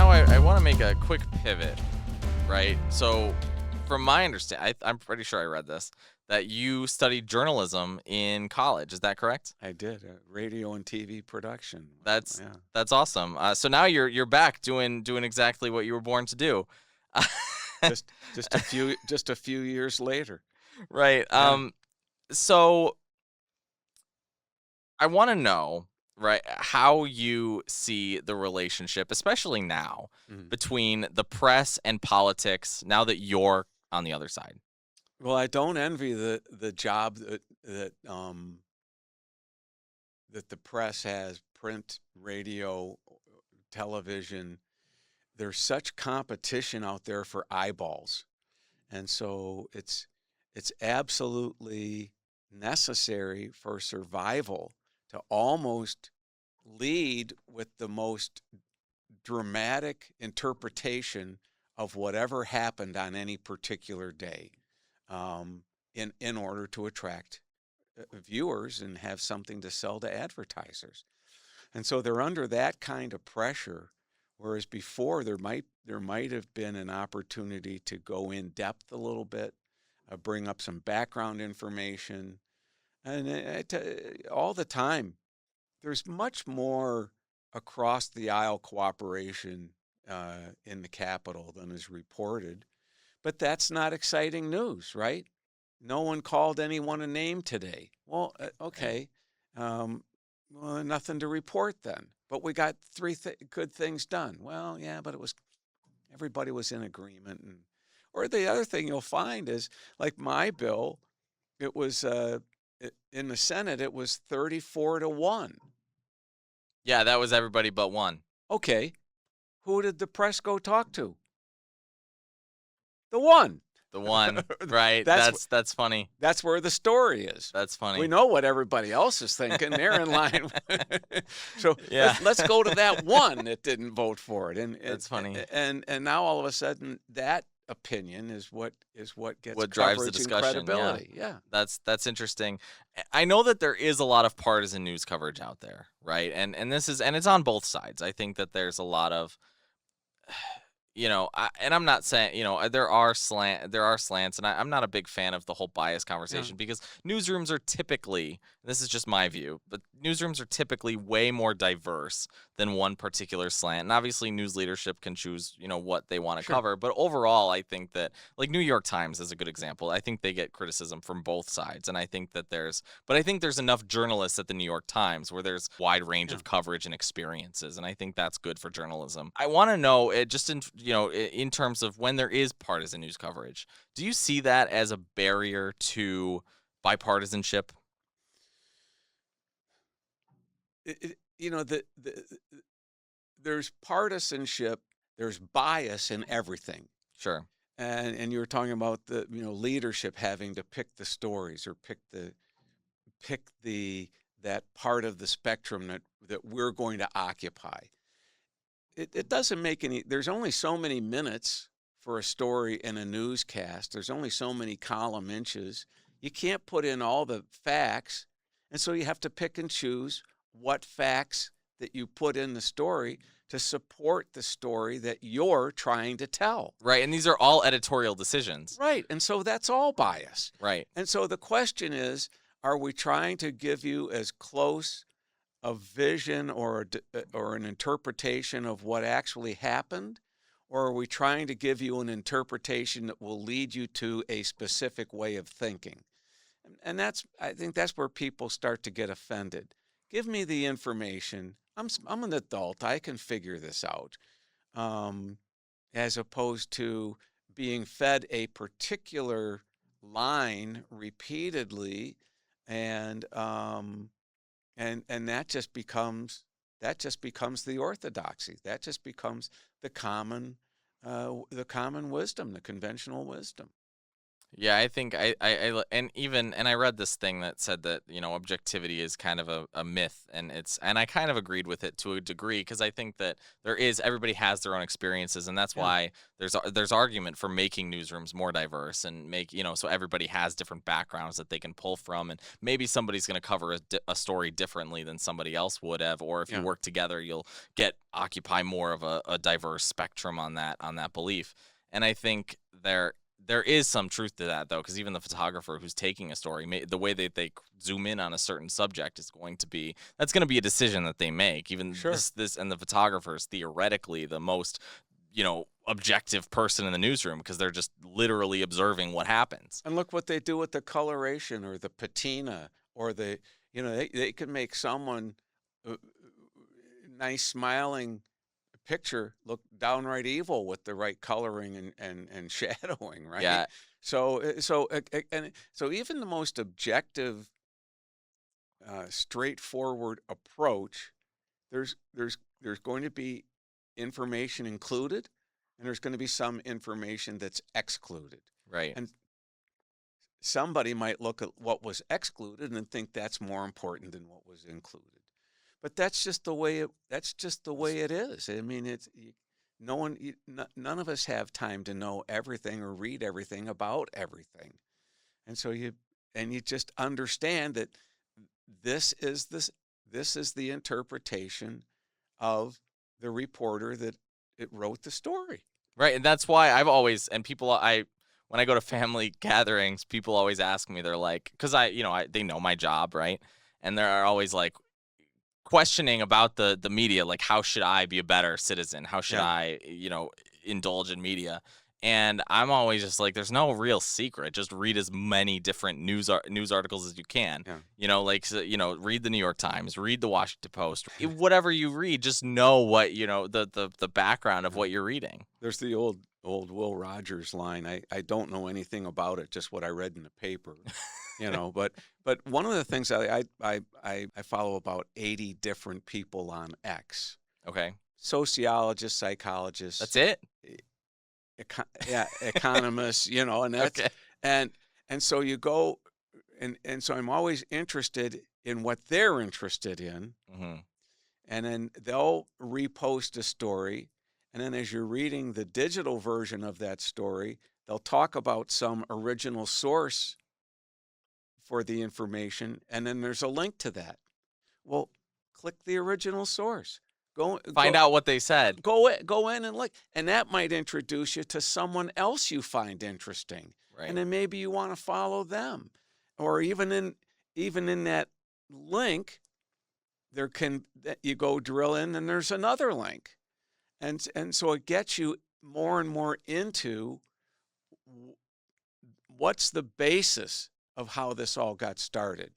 now I want to make a quick pivot, right? So, from my understanding, I'm pretty sure I read this that you studied journalism in college. Is that correct? I did radio and TV production. That's Yeah, that's awesome. So now you're back doing exactly what you were born to do. just a few years later. Right. Yeah. So I want to know, right, how you see the relationship, especially now, Mhm. between the press and politics. Now that you're on the other side. Well, I don't envy the job that the press has, print, radio, television. There's such competition out there for eyeballs. And so it's absolutely necessary for survival to almost lead with the most dramatic interpretation of whatever happened on any particular day, in order to attract viewers and have something to sell to advertisers. And so they're under that kind of pressure, whereas before there might have been an opportunity to go in depth a little bit, bring up some background information, and all the time there's much more across the aisle cooperation in the Capitol than is reported. But that's not exciting news, right? No one called anyone a name today. Well, Right. okay. Well, nothing to report then. But we got three good things done. Well, yeah, but everybody was in agreement. Or the other thing you'll find is, like my bill, it was in the Senate, it was 34-1. Yeah, that was everybody but one. Okay, who did the press go talk to? The one. The one, right? That's That's funny. That's where the story is. That's We funny. know what everybody else is thinking. They're in line. So Yeah, let's go to that one that didn't vote for it. And that's funny. and now all of a sudden that opinion is what gets What drives the coverage and discussion? Yeah, credibility. Yeah. that's interesting. I know that there is a lot of partisan news coverage out there, right? And this is and it's on both sides. I think that there's a lot of and I'm not saying, there are slants, and I'm not a big fan of the whole bias Yeah. conversation because newsrooms are typically, this is just my view, but newsrooms are typically way more diverse than one particular slant. And obviously, news leadership can choose, what they want to Sure. cover. But overall, I think that, like, New York Times is a good example. I think they get criticism from both sides, and I think there's enough journalists at the New York Times where there's wide range Yeah. of coverage and experiences, and I think that's good for journalism. I want to know, just in terms of when there is partisan news coverage, do you see that as a barrier to bipartisanship? There's partisanship. There's bias in everything. Sure. And you were talking about the leadership having to pick the stories or pick the that part of the spectrum that we're going to occupy. It doesn't make any. There's only so many minutes for a story in a newscast. There's only so many column inches. You can't put in all the facts, and so you have to pick and choose what facts that you put in the story to support the story that you're trying to tell. Right. And these are all editorial decisions. Right. And so that's all bias. Right. And so the question is, are we trying to give you as close a vision or an interpretation of what actually happened? Or are we trying to give you an interpretation that will lead you to a specific way of thinking? And I think that's where people start to get offended. Give me the information. I'm an adult. I can figure this out. Um, as opposed to being fed a particular line repeatedly, and that just becomes the orthodoxy. That just becomes the common wisdom, the conventional wisdom. Yeah, I think and even and I read this thing that said that objectivity is kind of a myth, and I kind of agreed with it to a degree because I think that everybody has their own experiences, and that's Yeah. why there's argument for making newsrooms more diverse and make so everybody has different backgrounds that they can pull from, and maybe somebody's going to cover a story differently than somebody else would have, or if you Yeah. work together, you'll occupy more of a diverse spectrum on that belief, and I think there is some truth to that, though, because even the photographer who's taking a story, the way that they zoom in on a certain subject is going to be that's going to be a decision that they make. Even Sure. this and the photographer is theoretically the most objective person in the newsroom because they're just literally observing what happens. And look what they do with the coloration or the patina or they can make someone nice smiling picture look downright evil with the right coloring and shadowing, right? Yeah, So even the most objective, straightforward approach, there's going to be information included, and there's going to be some information that's excluded. right. And somebody might look at what was excluded and think that's more important than what was included. But that's just the way it is. I mean, no one, none of us have time to know everything or read everything about everything, and so you just understand that this is this this is the interpretation of the reporter that it wrote the story. Right, and that's why I've always and people I when I go to family gatherings, people always ask me, they're like, because they know my job, right? And they're always like questioning about the media, like how should I be a better citizen? How should Yeah, I, indulge in media? And I'm always just like, there's no real secret. Just read as many different news articles as you can. yeah. Read the New York Times, read the Washington Post, whatever you read, just know what the background of Yeah. what you're reading. There's the old Will Rogers line. I don't know anything about it, just what I read in the paper. But one of the things I follow about 80 different people on X, Okay, sociologists, psychologists, that's it. economists, and that's Okay. and and so you go and so I'm always interested in what they're interested in, Hmm. and then they'll repost a story, and then as you're reading the digital version of that story, they'll talk about some original source for the information, and then there's a link to that. Well, click the original source. Find out what they said. Go in and look, and that might introduce you to someone else you find interesting, and Right. then maybe you want to follow them, or even in that link, you go drill in, and there's another link, and so it gets you more and more into what's the basis of how this all got started.